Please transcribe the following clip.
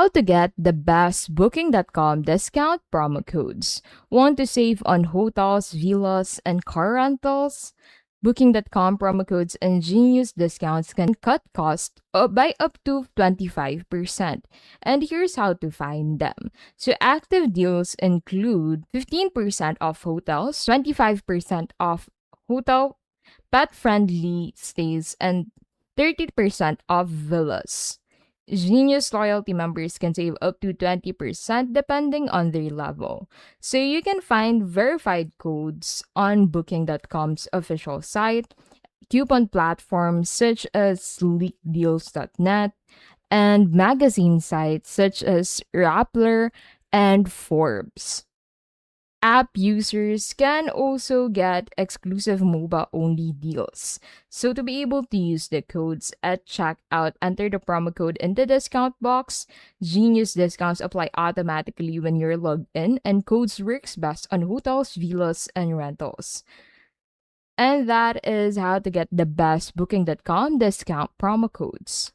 How to get the best Booking.com discount promo codes. Want to save on hotels, villas, and car rentals? Booking.com promo codes and genius discounts can cut costs by up to 25%. And here's how to find them. So, active deals include 15% off hotels, 25% off hotel pet friendly stays, and 30% off villas. Genius loyalty members can save up to 20% depending on their level. So you can find verified codes on Booking.com's official site, coupon platforms such as sleekdeals.net, and magazine sites such as Rappler and Forbes. App users can also get exclusive mobile only deals. So, to be able to use the codes at checkout, enter the promo code in the discount box. Genius discounts apply automatically when you're logged in, and codes works best on hotels, villas, and rentals. And that is how to get the best Booking.com discount promo codes.